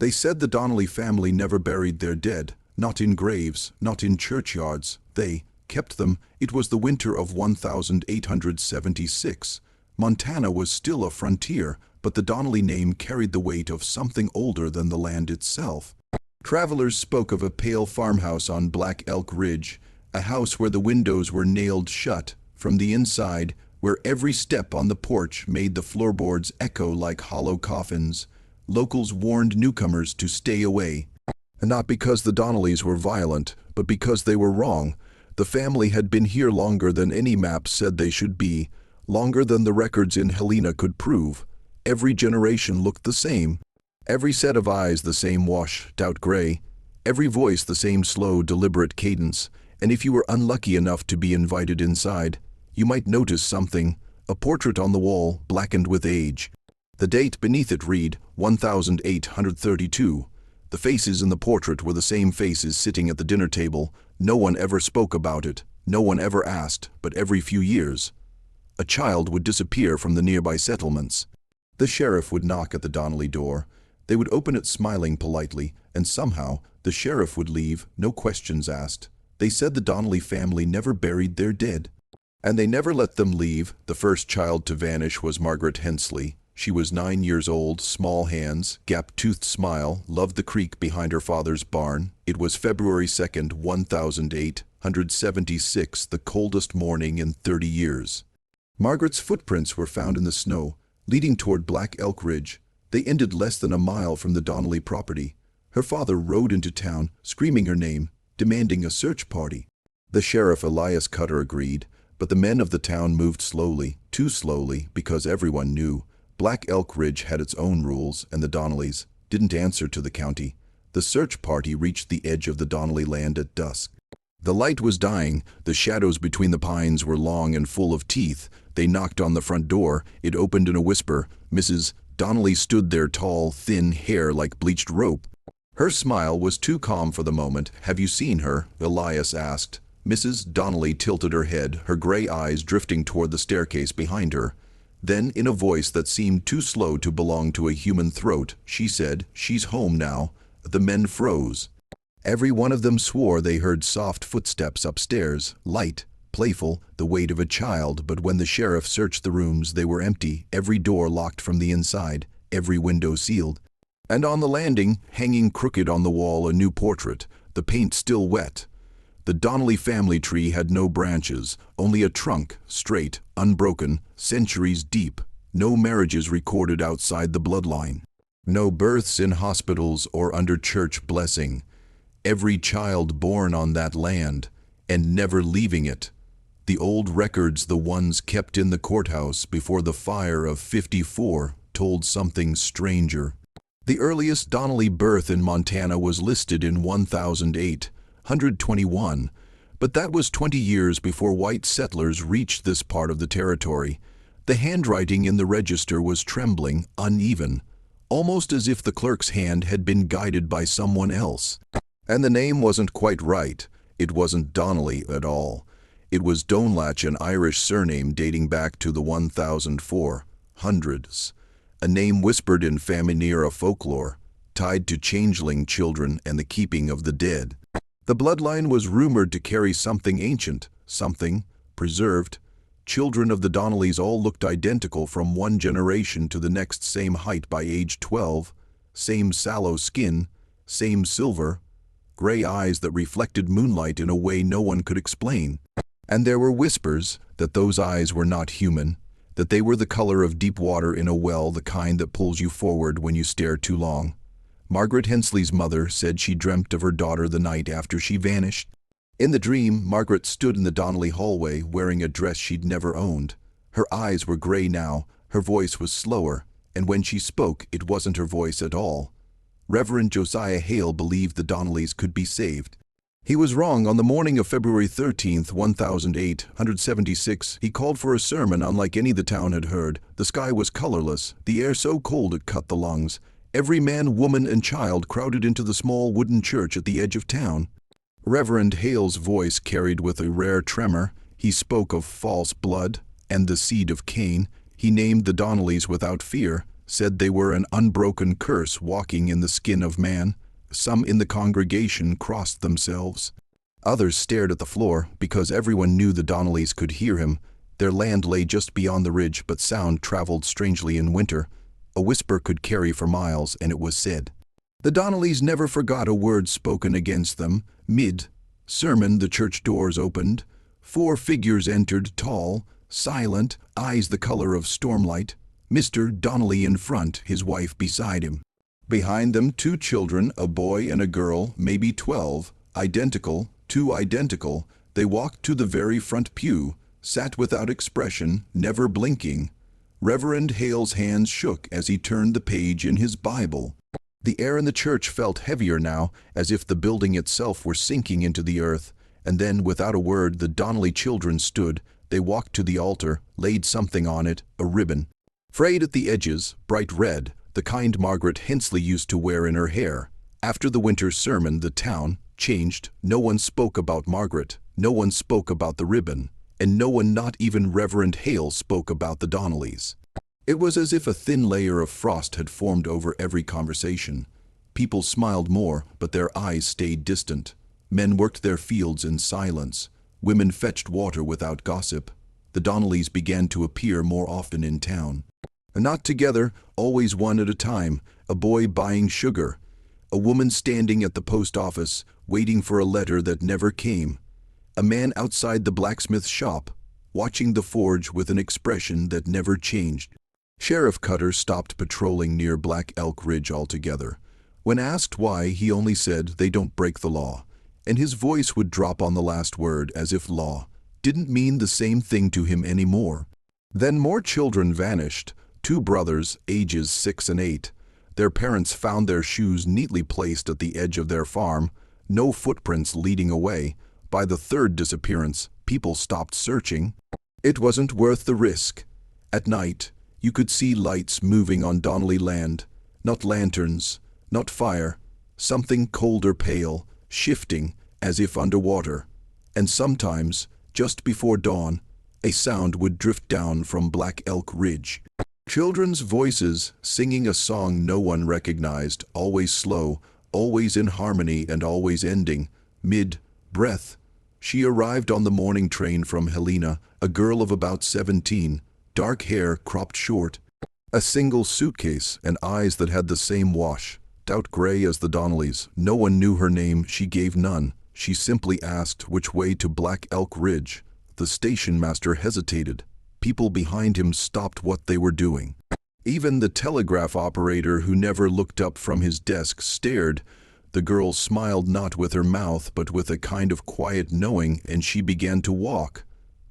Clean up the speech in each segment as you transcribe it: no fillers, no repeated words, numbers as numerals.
They said the Donnelly family never buried their dead, not in graves, not in churchyards. They kept them. It was the winter of 1876. Montana was still a frontier, but the Donnelly name carried the weight of something older than the land itself. Travelers spoke of a pale farmhouse on Black Elk Ridge, a house where the windows were nailed shut from the inside, where every step on the porch made the floorboards echo like hollow coffins. Locals warned newcomers to stay away. And not because the Donnellys were violent, but because they were wrong. The family had been here longer than any map said they should be, longer than the records in Helena could prove. Every generation looked the same. Every set of eyes the same washed-out gray. Every voice the same slow, deliberate cadence. And if you were unlucky enough to be invited inside, you might notice something, a portrait on the wall, blackened with age. The date beneath it read 1832. The faces in the portrait were the same faces sitting at the dinner table. No one ever spoke about it. No one ever asked, but every few years, a child would disappear from the nearby settlements. The sheriff would knock at the Donnelly door. They would open it smiling politely, and somehow the sheriff would leave, no questions asked. They said the Donnelly family never buried their dead. And they never let them leave. The first child to vanish was Margaret Hensley. She was 9 years old, small hands, gap-toothed smile, loved the creek behind her father's barn. It was February 2nd, 1876, the coldest morning in 30 years. Margaret's footprints were found in the snow, leading toward Black Elk Ridge. They ended less than a mile from the Donnelly property. Her father rode into town, screaming her name, demanding a search party. The sheriff, Elias Cutter, agreed, but the men of the town moved slowly, too slowly, because everyone knew. Black Elk Ridge had its own rules, and the Donnellys didn't answer to the county. The search party reached the edge of the Donnelly land at dusk. The light was dying. The shadows between the pines were long and full of teeth. They knocked on the front door. It opened in a whisper. Mrs. Donnelly stood there, tall, thin hair like bleached rope. Her smile was too calm for the moment. "Have you seen her?" Elias asked. Mrs. Donnelly tilted her head, her gray eyes drifting toward the staircase behind her. Then, in a voice that seemed too slow to belong to a human throat, she said, "She's home now." The men froze. Every one of them swore they heard soft footsteps upstairs, light, playful, the weight of a child, but when the sheriff searched the rooms, they were empty, every door locked from the inside, every window sealed. And on the landing, hanging crooked on the wall, a new portrait, the paint still wet. The Donnelly family tree had no branches, only a trunk, straight, unbroken, centuries deep. No marriages recorded outside the bloodline. No births in hospitals or under church blessing. Every child born on that land, and never leaving it. The old records, the ones kept in the courthouse before the fire of '54, told something stranger. The earliest Donnelly birth in Montana was listed in 1821, but that was 20 years before white settlers reached this part of the territory. The handwriting in the register was trembling, uneven, almost as if the clerk's hand had been guided by someone else. And the name wasn't quite right. It wasn't Donnelly at all. It was Donlach, an Irish surname dating back to the 1400s, a name whispered in Familiar folklore, tied to changeling children and the keeping of the dead. The bloodline was rumored to carry something ancient, something preserved. Children of the Donnellys all looked identical from one generation to the next, same height by age 12, same sallow skin, same silver, gray eyes that reflected moonlight in a way no one could explain. And there were whispers that those eyes were not human, that they were the color of deep water in a well, the kind that pulls you forward when you stare too long. Margaret Hensley's mother said she dreamt of her daughter the night after she vanished. In the dream, Margaret stood in the Donnelly hallway wearing a dress she'd never owned. Her eyes were gray now, her voice was slower, and when she spoke, it wasn't her voice at all. Reverend Josiah Hale believed the Donnellys could be saved. He was wrong. On the morning of February 13th, 1876, he called for a sermon unlike any the town had heard. The sky was colorless, the air so cold it cut the lungs. Every man, woman, and child crowded into the small wooden church at the edge of town. Reverend Hale's voice carried with a rare tremor. He spoke of false blood and the seed of Cain. He named the Donnellys without fear. said they were an unbroken curse walking in the skin of man. Some in the congregation crossed themselves. Others stared at the floor because everyone knew the Donnellys could hear him. Their land lay just beyond the ridge, but sound traveled strangely in winter. A whisper could carry for miles, and it was said. The Donnellys never forgot a word spoken against them. Mid-sermon, the church doors opened. 4 figures entered, tall, silent, eyes the color of stormlight. Mr. Donnelly in front, his wife beside him. Behind them 2 children, a boy and a girl, maybe 12, identical, 2 identical. They walked to the very front pew, sat without expression, never blinking. Reverend Hale's hands shook as he turned the page in his Bible. The air in the church felt heavier now, as if the building itself were sinking into the earth. And then, without a word, the Donnelly children stood. They walked to the altar, laid something on it, a ribbon. Frayed at the edges, bright red, the kind Margaret Hensley used to wear in her hair. After the winter sermon, the town changed. No one spoke about Margaret. No one spoke about the ribbon. And no one, not even Reverend Hale, spoke about the Donnellys. It was as if a thin layer of frost had formed over every conversation. People smiled more, but their eyes stayed distant. Men worked their fields in silence. Women fetched water without gossip. The Donnellys began to appear more often in town. Not together, always one at a time. A boy buying sugar. A woman standing at the post office, waiting for a letter that never came. A man outside the blacksmith shop, watching the forge with an expression that never changed. Sheriff Cutter stopped patrolling near Black Elk Ridge altogether. When asked why, he only said, "They don't break the law." And his voice would drop on the last word, as if law didn't mean the same thing to him anymore. Then more children vanished. 2 brothers, ages 6 and 8. Their parents found their shoes neatly placed at the edge of their farm, no footprints leading away. By the 3rd disappearance, people stopped searching. It wasn't worth the risk. At night, you could see lights moving on Donnelly land. Not lanterns, not fire. Something cold or pale, shifting, as if underwater. And sometimes, just before dawn, a sound would drift down from Black Elk Ridge. Children's voices, singing a song no one recognized, always slow, always in harmony and always ending, mid-breath. She arrived on the morning train from Helena, a girl of about 17, dark hair cropped short, a single suitcase and eyes that had the same wash, stout gray as the Donnellys. No one knew her name, she gave none. She simply asked which way to Black Elk Ridge. The station master hesitated. People behind him stopped what they were doing. Even the telegraph operator, who never looked up from his desk, stared. The girl smiled not with her mouth but with a kind of quiet knowing, and she began to walk.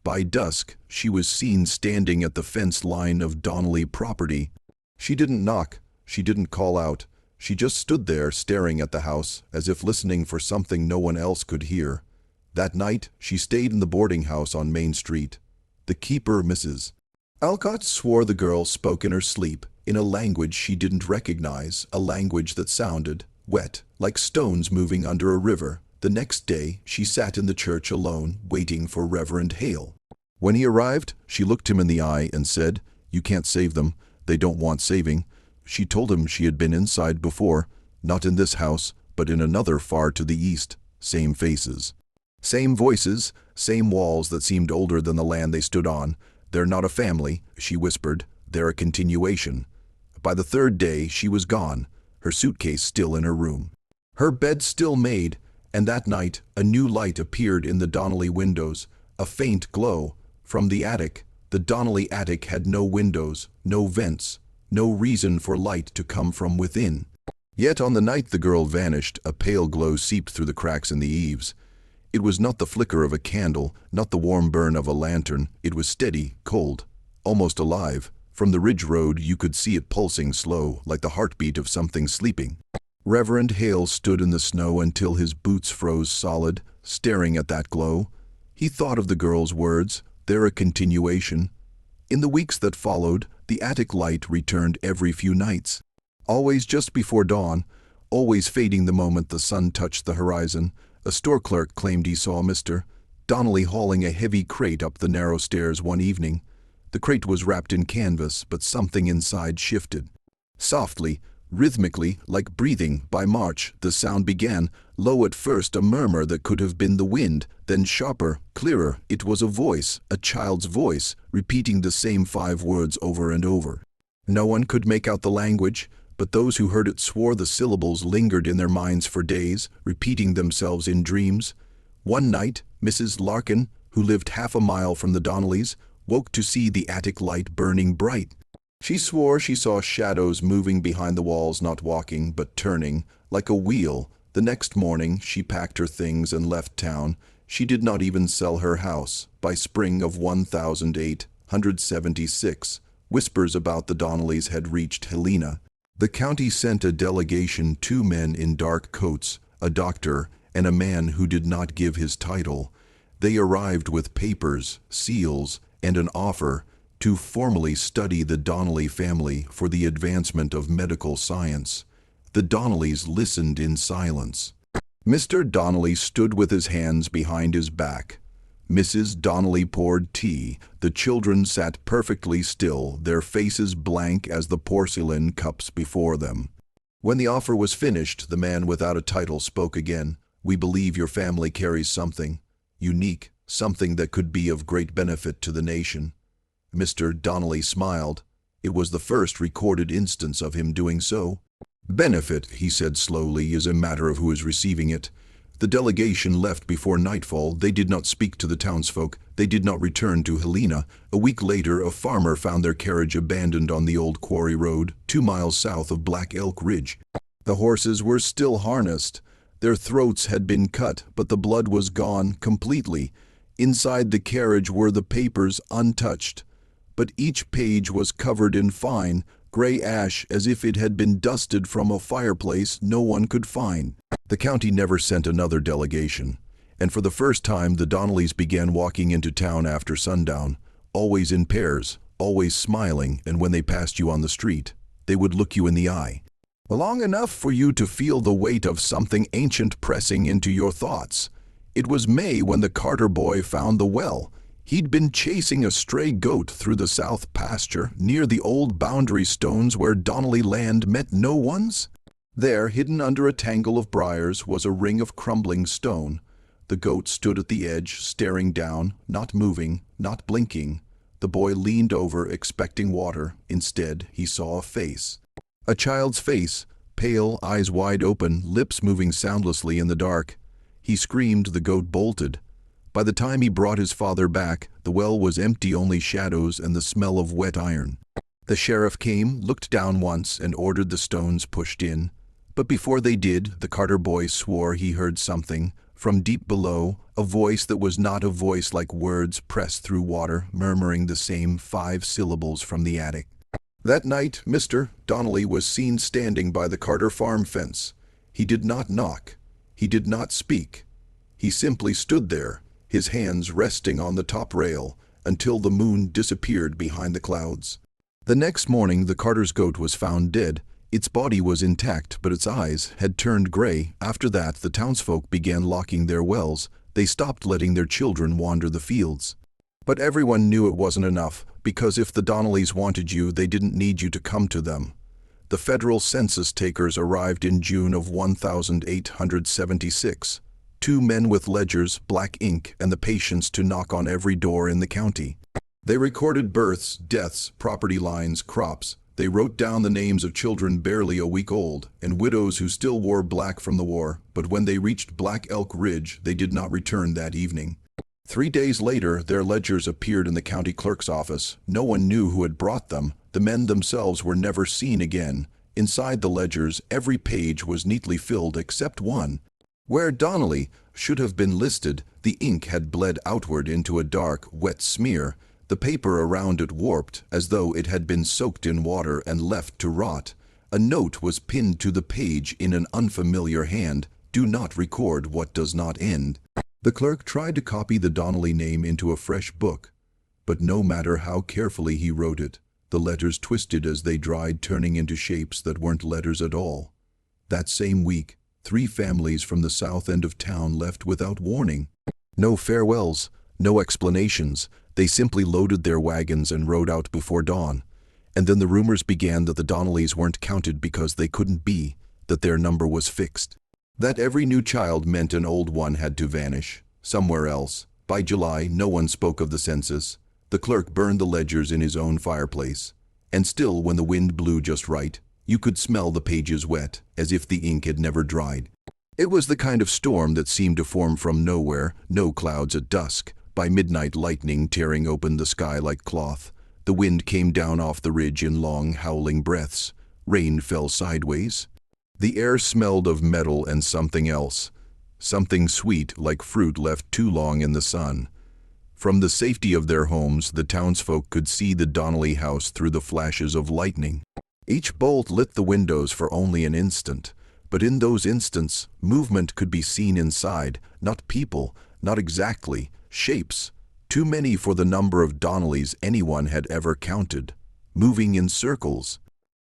By dusk, she was seen standing at the fence line of Donnelly property. She didn't knock, she didn't call out. She just stood there staring at the house, as if listening for something no one else could hear. That night, she stayed in the boarding house on Main Street. The keeper, Mrs. Alcott, swore the girl spoke in her sleep, in a language she didn't recognize, a language that sounded wet, like stones moving under a river. The next day, she sat in the church alone, waiting for Reverend Hale. When he arrived, she looked him in the eye and said, "You can't save them. They don't want saving." She told him she had been inside before, not in this house, but in another far to the east. Same faces. Same voices, same walls that seemed older than the land they stood on. "They're not a family," she whispered. "They're a continuation." By the 3rd day, she was gone, her suitcase still in her room. Her bed still made, and that night, a new light appeared in the Donnelly windows, a faint glow. From the attic. The Donnelly attic had no windows, no vents, no reason for light to come from within. Yet on the night the girl vanished, a pale glow seeped through the cracks in the eaves. It was not the flicker of a candle, not the warm burn of a lantern. It was steady, cold, almost alive. From the ridge road you could see it pulsing slow, like the heartbeat of something sleeping. Reverend Hale stood in the snow until his boots froze solid, staring at that glow. He thought of the girl's words, "They're a continuation." In the weeks that followed, the attic light returned every few nights. Always just before dawn, always fading the moment the sun touched the horizon. A store clerk claimed he saw Mr. Donnelly hauling a heavy crate up the narrow stairs one evening. The crate was wrapped in canvas, but something inside shifted. Softly, rhythmically, like breathing. By March, the sound began, low at first, a murmur that could have been the wind, then sharper, clearer. It was a voice, a child's voice, repeating the same 5 words over and over. No one could make out the language, but those who heard it swore the syllables lingered in their minds for days, repeating themselves in dreams. One night, Mrs. Larkin, who lived half a mile from the Donnellys, woke to see the attic light burning bright. She swore she saw shadows moving behind the walls, not walking, but turning, like a wheel. The next morning, she packed her things and left town. She did not even sell her house. By spring of 1876, whispers about the Donnellys had reached Helena. The county sent a delegation, 2 men in dark coats, a doctor, and a man who did not give his title. They arrived with papers, seals, and an offer to formally study the Donnelly family for the advancement of medical science. The Donnellys listened in silence. Mr. Donnelly stood with his hands behind his back. Mrs. Donnelly poured tea. The children sat perfectly still, their faces blank as the porcelain cups before them. When the offer was finished, the man without a title spoke again. "We believe your family carries something unique, something that could be of great benefit to the nation." Mr. Donnelly smiled. It was the first recorded instance of him doing so. "Benefit," he said slowly, "is a matter of who is receiving it." The delegation left before nightfall. They did not speak to the townsfolk. They did not return to Helena. A week later, a farmer found their carriage abandoned on the old quarry road, 2 miles south of Black Elk Ridge. The horses were still harnessed. Their throats had been cut, but the blood was gone completely. Inside the carriage were the papers, untouched. But each page was covered in fine, gray ash, as if it had been dusted from a fireplace no one could find. The county never sent another delegation, and for the first time the Donnellys began walking into town after sundown, always in pairs, always smiling, and when they passed you on the street, they would look you in the eye. Long enough for you to feel the weight of something ancient pressing into your thoughts. It was May when the Carter boy found the well. He'd been chasing a stray goat through the south pasture near the old boundary stones where Donnelly land met no one's. There, hidden under a tangle of briars, was a ring of crumbling stone. The goat stood at the edge, staring down, not moving, not blinking. The boy leaned over, expecting water. Instead, he saw a face. A child's face, pale, eyes wide open, lips moving soundlessly in the dark. He screamed. The goat bolted. By the time he brought his father back, the well was empty, only shadows and the smell of wet iron. The sheriff came, looked down once, and ordered the stones pushed in. But before they did, the Carter boy swore he heard something, from deep below, a voice that was not a voice, like words pressed through water, murmuring the same 5 syllables from the attic. That night, Mr. Donnelly was seen standing by the Carter farm fence. He did not knock. He did not speak. He simply stood there, his hands resting on the top rail, until the moon disappeared behind the clouds. The next morning, the Carter's goat was found dead. Its body was intact, but its eyes had turned gray. After that, the townsfolk began locking their wells. They stopped letting their children wander the fields. But everyone knew it wasn't enough, because if the Donnellys wanted you, they didn't need you to come to them. The federal census takers arrived in June of 1876. 2 men with ledgers, black ink, and the patience to knock on every door in the county. They recorded births, deaths, property lines, crops. They wrote down the names of children barely a week old, and widows who still wore black from the war. But when they reached Black Elk Ridge, they did not return that evening. 3 days later, their ledgers appeared in the county clerk's office. No one knew who had brought them. The men themselves were never seen again. Inside the ledgers, every page was neatly filled except one. Where Donnelly should have been listed, the ink had bled outward into a dark, wet smear. The paper around it warped, as though it had been soaked in water and left to rot. A note was pinned to the page in an unfamiliar hand. "Do not record what does not end." The clerk tried to copy the Donnelly name into a fresh book, but no matter how carefully he wrote it, the letters twisted as they dried, turning into shapes that weren't letters at all. That same week, 3 families from the south end of town left without warning. No farewells, no explanations. They simply loaded their wagons and rode out before dawn. And then the rumors began that the Donnellys weren't counted because they couldn't be, that their number was fixed. That every new child meant an old one had to vanish, somewhere else. By July, no one spoke of the census. The clerk burned the ledgers in his own fireplace. And still, when the wind blew just right, you could smell the pages wet, as if the ink had never dried. It was the kind of storm that seemed to form from nowhere, no clouds at dusk. By midnight, lightning tearing open the sky like cloth. The wind came down off the ridge in long, howling breaths. Rain fell sideways. The air smelled of metal and something else. Something sweet, like fruit left too long in the sun. From the safety of their homes, the townsfolk could see the Donnelly house through the flashes of lightning. Each bolt lit the windows for only an instant. But in those instants, movement could be seen inside. Not people, not exactly, shapes. Too many for the number of Donnellys anyone had ever counted. Moving in circles.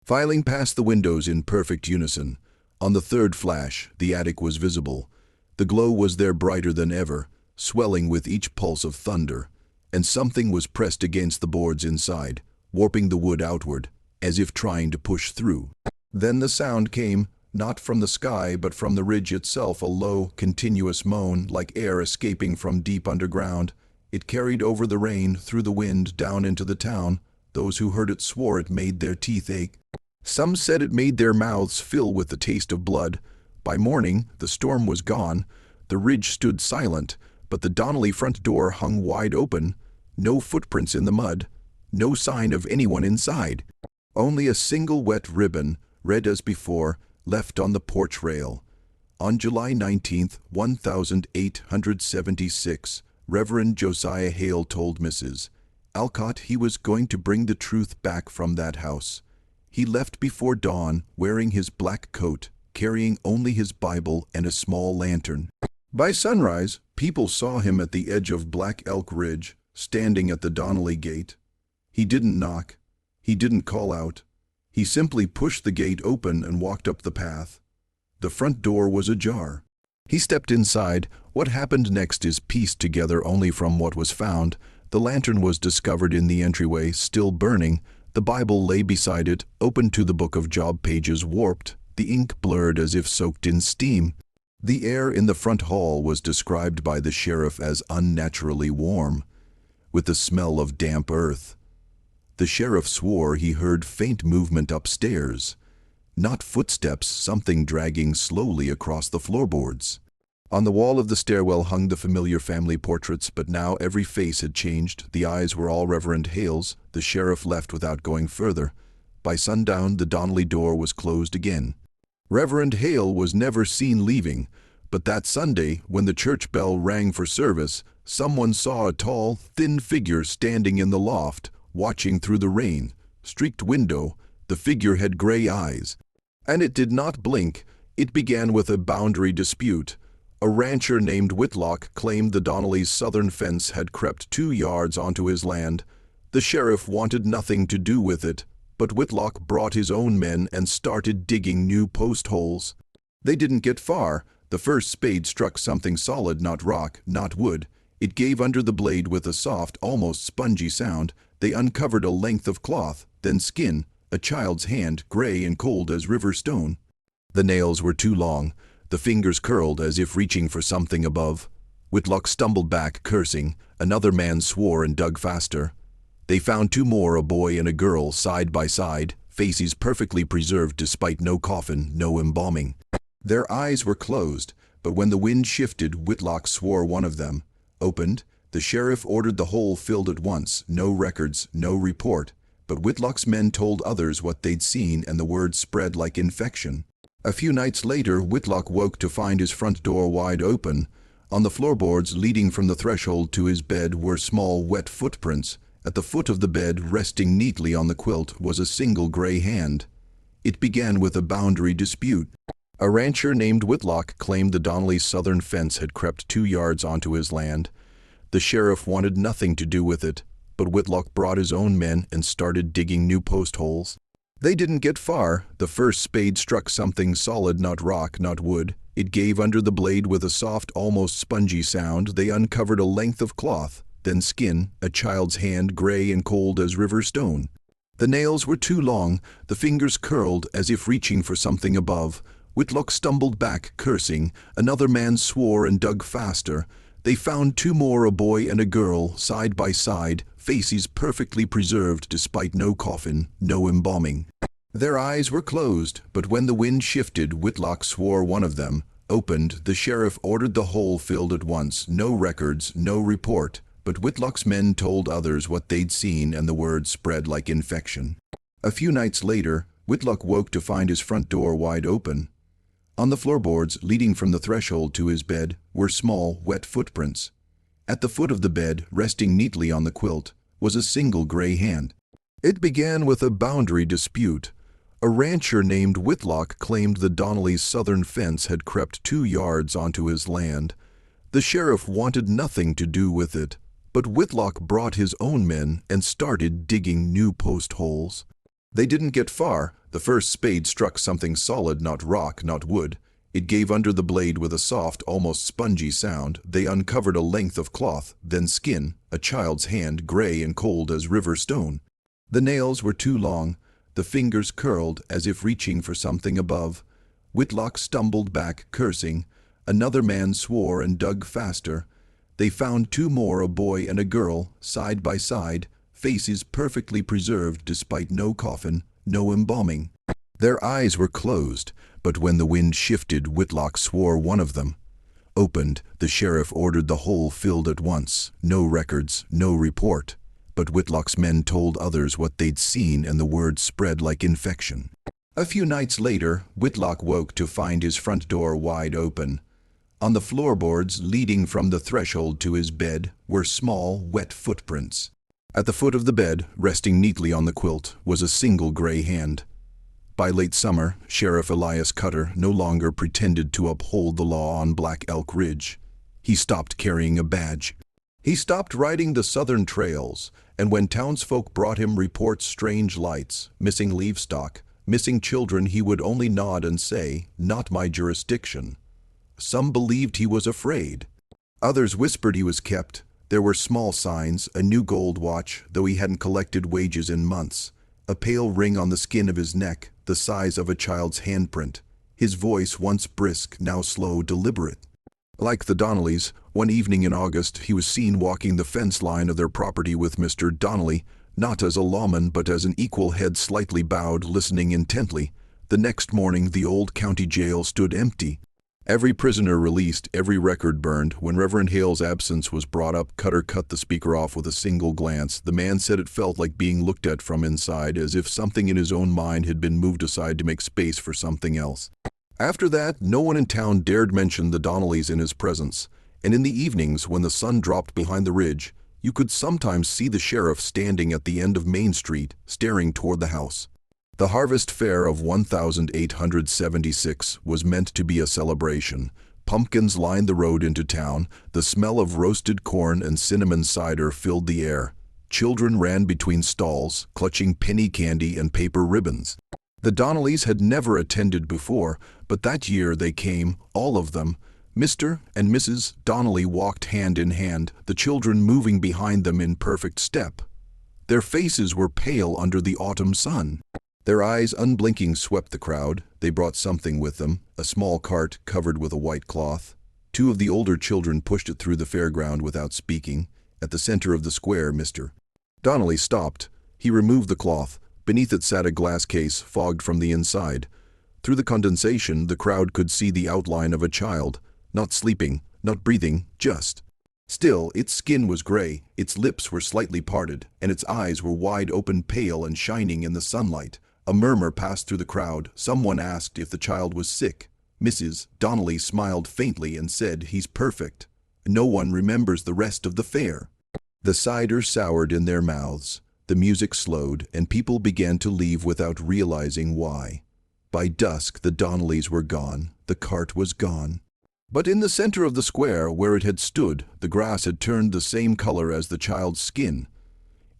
Filing past the windows in perfect unison. On the third flash, the attic was visible. The glow was there brighter than ever, swelling with each pulse of thunder. And something was pressed against the boards inside, warping the wood outward, as if trying to push through. Then the sound came, not from the sky but from the ridge itself, a low, continuous moan, like air escaping from deep underground. It carried over the rain, through the wind, down into the town. Those who heard it swore it made their teeth ache. Some said it made their mouths fill with the taste of blood. By morning, the storm was gone. The ridge stood silent, but the Donnelly front door hung wide open. No footprints in the mud. No sign of anyone inside. Only a single wet ribbon, red as before, left on the porch rail. On July 19th, 1876, Reverend Josiah Hale told Mrs. Alcott he was going to bring the truth back from that house. He left before dawn, wearing his black coat, carrying only his Bible and a small lantern. By sunrise, people saw him at the edge of Black Elk Ridge, standing at the Donnelly gate. He didn't knock. He didn't call out. He simply pushed the gate open and walked up the path. The front door was ajar. He stepped inside. What happened next is pieced together only from what was found. The lantern was discovered in the entryway, still burning. The Bible lay beside it, open to the book of Job pages warped, the ink blurred as if soaked in steam. The air in the front hall was described by the sheriff as unnaturally warm, with the smell of damp earth. The sheriff swore he heard faint movement upstairs. Not footsteps, something dragging slowly across the floorboards. On the wall of the stairwell hung the familiar family portraits, but now every face had changed. The eyes were all Reverend Hale's. The sheriff left without going further. By sundown, the Donnelly door was closed again. Reverend Hale was never seen leaving, but that Sunday, when the church bell rang for service, someone saw a tall, thin figure standing in the loft, watching through the rain-streaked window. The figure had gray eyes, and it did not blink. It began with a boundary dispute. A rancher named Whitlock claimed the Donnellys' southern fence had crept 2 yards onto his land. The sheriff wanted nothing to do with it, but Whitlock brought his own men and started digging new post holes. They didn't get far. The first spade struck something solid, not rock, not wood. It gave under the blade with a soft, almost spongy sound. They uncovered a length of cloth, then skin, a child's hand, gray and cold as river stone. The nails were too long. The fingers curled as if reaching for something above. Whitlock stumbled back, cursing. Another man swore and dug faster. They found 2 more, a boy and a girl, side by side, faces perfectly preserved despite no coffin, no embalming. Their eyes were closed, but when the wind shifted, Whitlock swore one of them. Opened, the sheriff ordered the hole filled at once. No records, no report. But Whitlock's men told others what they'd seen, and the word spread like infection. A few nights later, Whitlock woke to find his front door wide open. On the floorboards leading from the threshold to his bed were small, wet footprints. At the foot of the bed, resting neatly on the quilt, was a single gray hand. It began with a boundary dispute. A rancher named Whitlock claimed the Donnelly southern fence had crept 2 yards onto his land. The sheriff wanted nothing to do with it, but Whitlock brought his own men and started digging new post holes. They didn't get far. The first spade struck something solid, not rock, not wood. It gave under the blade with a soft, almost spongy sound. They uncovered a length of cloth, then skin, a child's hand, gray and cold as river stone. The nails were too long, the fingers curled as if reaching for something above. Whitlock stumbled back, cursing. Another man swore and dug faster. They found two more, a boy and a girl, side by side, faces perfectly preserved despite no coffin, no embalming. Their eyes were closed, but when the wind shifted, Whitlock swore one of them. Opened, the sheriff ordered the hole filled at once. No records, no report, but Whitlock's men told others what they'd seen, and the word spread like infection. A few nights later, Whitlock woke to find his front door wide open. On the floorboards leading from the threshold to his bed were small, wet footprints. At the foot of the bed, resting neatly on the quilt, was a single gray hand. It began with a boundary dispute. A rancher named Whitlock claimed the Donnelly's southern fence had crept 2 yards onto his land. The sheriff wanted nothing to do with it, but Whitlock brought his own men and started digging new post holes. They didn't get far. The first spade struck something solid, not rock, not wood. It gave under the blade with a soft, almost spongy sound. They uncovered a length of cloth, then skin, a child's hand, gray and cold as river stone. The nails were too long, the fingers curled as if reaching for something above. Whitlock stumbled back, cursing. Another man swore and dug faster. They found two more, a boy and a girl, side by side, faces perfectly preserved despite no coffin, no embalming. Their eyes were closed, but when the wind shifted, Whitlock swore one of them. Opened, the sheriff ordered the hole filled at once. No records, no report, but Whitlock's men told others what they'd seen, and the word spread like infection. A few nights later, Whitlock woke to find his front door wide open. On the floorboards leading from the threshold to his bed were small, wet footprints. At the foot of the bed, resting neatly on the quilt, was a single gray hand. By late summer, Sheriff Elias Cutter no longer pretended to uphold the law on Black Elk Ridge. He stopped carrying a badge. He stopped riding the southern trails, and when townsfolk brought him reports, strange lights, missing livestock, missing children, he would only nod and say, "Not my jurisdiction." Some believed he was afraid. Others whispered he was kept. There were small signs: a new gold watch, though he hadn't collected wages in months, a pale ring on the skin of his neck, the size of a child's handprint. His voice, once brisk, now slow, deliberate. Like the Donnellys, one evening in August, he was seen walking the fence line of their property with Mr. Donnelly, not as a lawman but as an equal, head slightly bowed, listening intently. The next morning, the old county jail stood empty. Every prisoner released, every record burned. When Reverend Hale's absence was brought up, Cutter cut the speaker off with a single glance. The man said it felt like being looked at from inside, as if something in his own mind had been moved aside to make space for something else. After that, no one in town dared mention the Donnellys in his presence, and in the evenings, when the sun dropped behind the ridge, you could sometimes see the sheriff standing at the end of Main Street, staring toward the house. The harvest fair of 1876 was meant to be a celebration. Pumpkins lined the road into town. The smell of roasted corn and cinnamon cider filled the air. Children ran between stalls, clutching penny candy and paper ribbons. The Donnellys had never attended before, but that year they came, all of them. Mr. and Mrs. Donnelly walked hand in hand, the children moving behind them in perfect step. Their faces were pale under the autumn sun. Their eyes unblinking swept the crowd. They brought something with them, a small cart covered with a white cloth. Two of the older children pushed it through the fairground without speaking. At the center of the square, Mr. Donnelly stopped. He removed the cloth. Beneath it sat a glass case, fogged from the inside. Through the condensation, the crowd could see the outline of a child, not sleeping, not breathing, just still. Its skin was gray, its lips were slightly parted, and its eyes were wide open, pale and shining in the sunlight. A murmur passed through the crowd. Someone asked if the child was sick. Mrs. Donnelly smiled faintly and said, "He's perfect." No one remembers the rest of the fair. The cider soured in their mouths. The music slowed, and people began to leave without realizing why. By dusk, the Donnellys were gone. The cart was gone. But in the center of the square, where it had stood, the grass had turned the same color as the child's skin.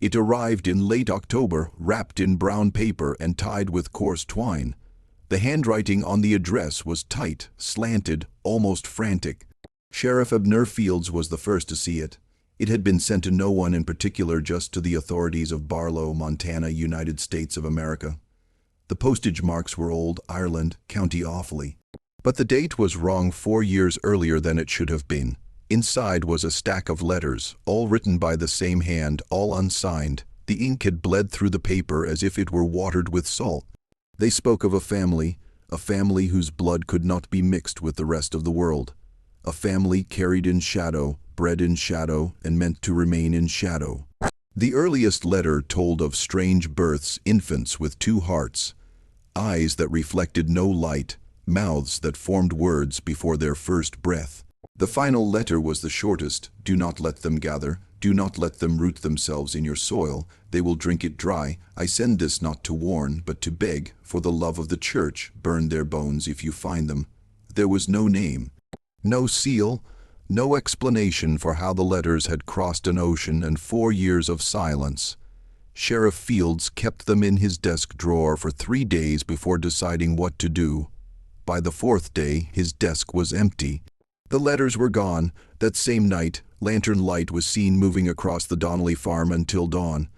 It arrived in late October, wrapped in brown paper and tied with coarse twine. The handwriting on the address was tight, slanted, almost frantic. Sheriff Abner Fields was the first to see it. It had been sent to no one in particular, just to the authorities of Barlow, Montana, United States of America. The postage marks were old, Ireland, County Offaly. But the date was wrong 4 years earlier than it should have been. Inside was a stack of letters, all written by the same hand, all unsigned. The ink had bled through the paper as if it were watered with salt. They spoke of a family whose blood could not be mixed with the rest of the world. A family carried in shadow, bred in shadow, and meant to remain in shadow. The earliest letter told of strange births, infants with 2 hearts, eyes that reflected no light, mouths that formed words before their first breath. The final letter was the shortest. Do not let them gather. Do not let them root themselves in your soil. They will drink it dry. I send this not to warn, but to beg, for the love of the church. Burn their bones if you find them. There was no name, no seal, no explanation for how the letters had crossed an ocean, and 4 years of silence. Sheriff Fields kept them in his desk drawer for 3 days before deciding what to do. By the 4th day, his desk was empty. The letters were gone. That same night, lantern light was seen moving across the Donnelly farm until dawn.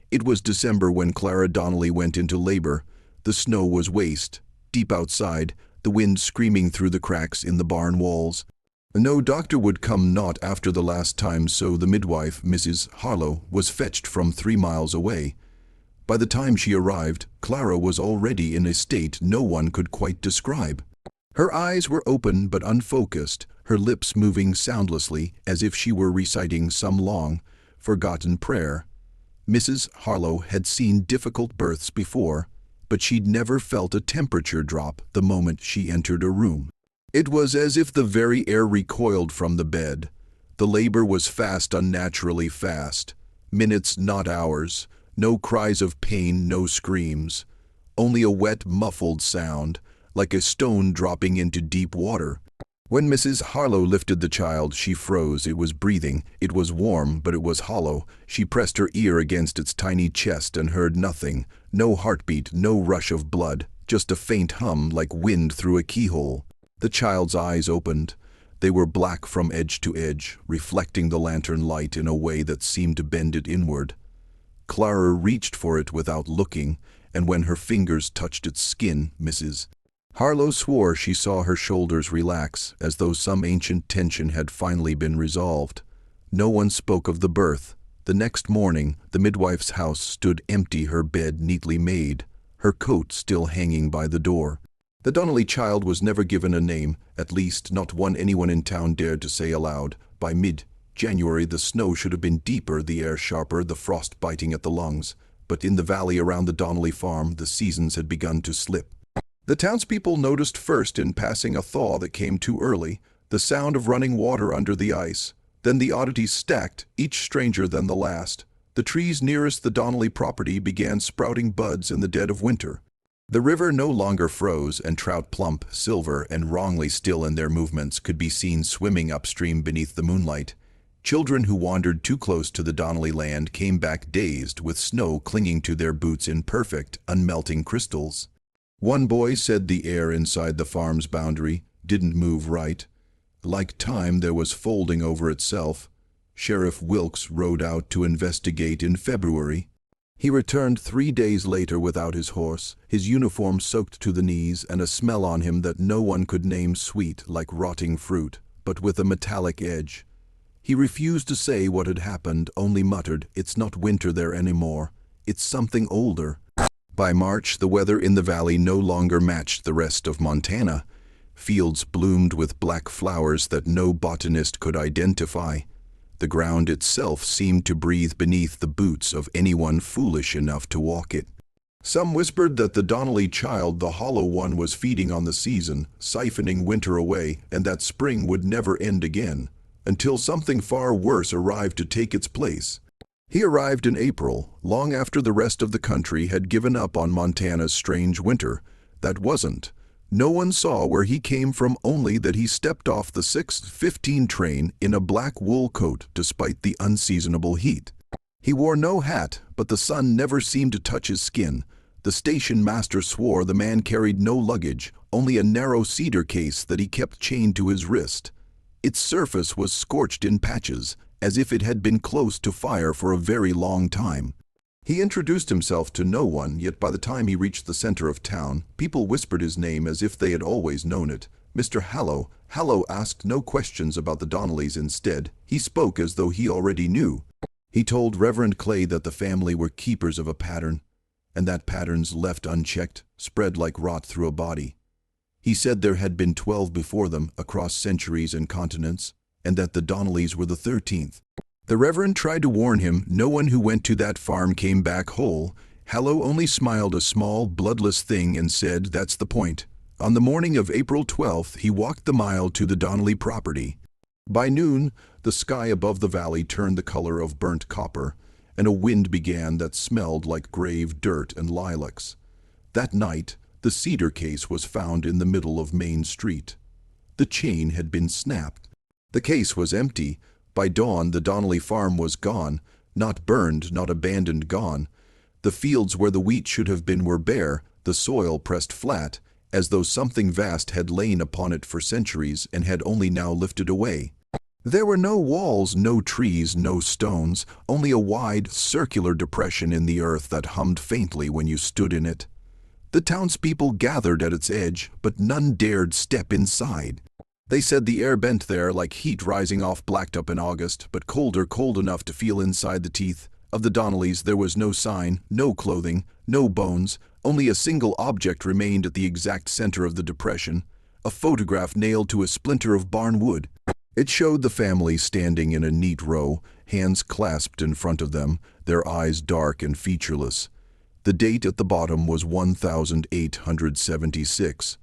It was December when Clara Donnelly went into labor. The snow was waist deep outside, the wind screaming through the cracks in the barn walls. No doctor would come, not after the last time, so the midwife, Mrs. Harlow, was fetched from 3 miles away. By the time she arrived, Clara was already in a state no one could quite describe. Her eyes were open but unfocused, her lips moving soundlessly as if she were reciting some long, forgotten prayer. Mrs. Harlow had seen difficult births before, but she'd never felt a temperature drop the moment she entered a room. It was as if the very air recoiled from the bed. The labor was fast, unnaturally fast. Minutes, not hours. No cries of pain, no screams. Only a wet, muffled sound, like a stone dropping into deep water. When Mrs. Harlow lifted the child, she froze. It was breathing. It was warm, but it was hollow. She pressed her ear against its tiny chest and heard nothing. No heartbeat, no rush of blood, just a faint hum like wind through a keyhole. The child's eyes opened. They were black from edge to edge, reflecting the lantern light in a way that seemed to bend it inward. Clara reached for it without looking, and when her fingers touched its skin, Mrs. Harlow swore she saw her shoulders relax, as though some ancient tension had finally been resolved. No one spoke of the birth. The next morning, the midwife's house stood empty, her bed neatly made, her coat still hanging by the door. The Donnelly child was never given a name, at least not one anyone in town dared to say aloud. By mid-January, the snow should have been deeper, the air sharper, the frost biting at the lungs. But in the valley around the Donnelly farm, the seasons had begun to slip. The townspeople noticed first, in passing, a thaw that came too early, the sound of running water under the ice. Then the oddities stacked, each stranger than the last. The trees nearest the Donnelly property began sprouting buds in the dead of winter. The river no longer froze, and trout, plump, silver, and wrongly still in their movements, could be seen swimming upstream beneath the moonlight. Children who wandered too close to the Donnelly land came back dazed, with snow clinging to their boots in perfect, unmelting crystals. One boy said the air inside the farm's boundary didn't move right. Like time, there was folding over itself. Sheriff Wilkes rode out to investigate in February. He returned 3 days later without his horse, his uniform soaked to the knees, and a smell on him that no one could name, sweet like rotting fruit, but with a metallic edge. He refused to say what had happened, only muttered, "It's not winter there anymore. It's something older." By March, the weather in the valley no longer matched the rest of Montana. Fields bloomed with black flowers that no botanist could identify. The ground itself seemed to breathe beneath the boots of anyone foolish enough to walk it. Some whispered that the Donnelly child, the hollow one, was feeding on the season, siphoning winter away, and that spring would never end again, until something far worse arrived to take its place. He arrived in April, long after the rest of the country had given up on Montana's strange winter. That wasn't. No one saw where he came from, only that he stepped off the 6:15 train in a black wool coat despite the unseasonable heat. He wore no hat, but the sun never seemed to touch his skin. The station master swore the man carried no luggage, only a narrow cedar case that he kept chained to his wrist. Its surface was scorched in patches, as if it had been close to fire for a very long time. He introduced himself to no one, yet by the time he reached the center of town, people whispered his name as if they had always known it. Mr. Hallow. Hallow asked no questions about the Donnellys. Instead, he spoke as though he already knew. He told Reverend Clay that the family were keepers of a pattern, and that patterns left unchecked spread like rot through a body. He said there had been 12 before them across centuries and continents, and that the Donnellys were the 13th. The Reverend tried to warn him no one who went to that farm came back whole. Hallow only smiled a small, bloodless thing and said, "That's the point." On the morning of April 12th, he walked the mile to the Donnelly property. By noon, the sky above the valley turned the color of burnt copper, and a wind began that smelled like grave dirt and lilacs. That night, the cedar case was found in the middle of Main Street. The chain had been snapped. The case was empty. By dawn, the Donnelly farm was gone, not burned, not abandoned, gone. The fields where the wheat should have been were bare, the soil pressed flat, as though something vast had lain upon it for centuries and had only now lifted away. There were no walls, no trees, no stones, only a wide, circular depression in the earth that hummed faintly when you stood in it. The townspeople gathered at its edge, but none dared step inside. They said the air bent there like heat rising off blacktop in August, but colder, cold enough to feel inside the teeth. Of the Donnellys there was no sign, no clothing, no bones. Only a single object remained at the exact center of the depression, a photograph nailed to a splinter of barn wood. It showed the family standing in a neat row, hands clasped in front of them, their eyes dark and featureless. The date at the bottom was 1876.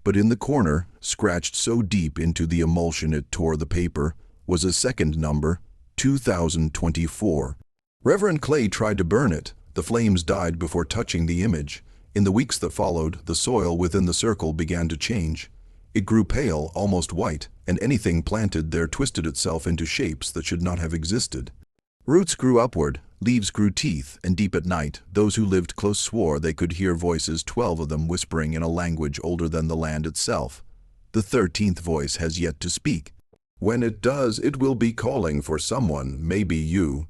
But in the corner, scratched so deep into the emulsion it tore the paper, was a second number, 2024. Reverend Clay tried to burn it. The flames died before touching the image. In the weeks that followed, the soil within the circle began to change. It grew pale, almost white, and anything planted there twisted itself into shapes that should not have existed. Roots grew upward, leaves grew teeth, and deep at night, those who lived close swore they could hear voices, 12 of them whispering in a language older than the land itself. The 13th voice has yet to speak. When it does, it will be calling for someone, maybe you.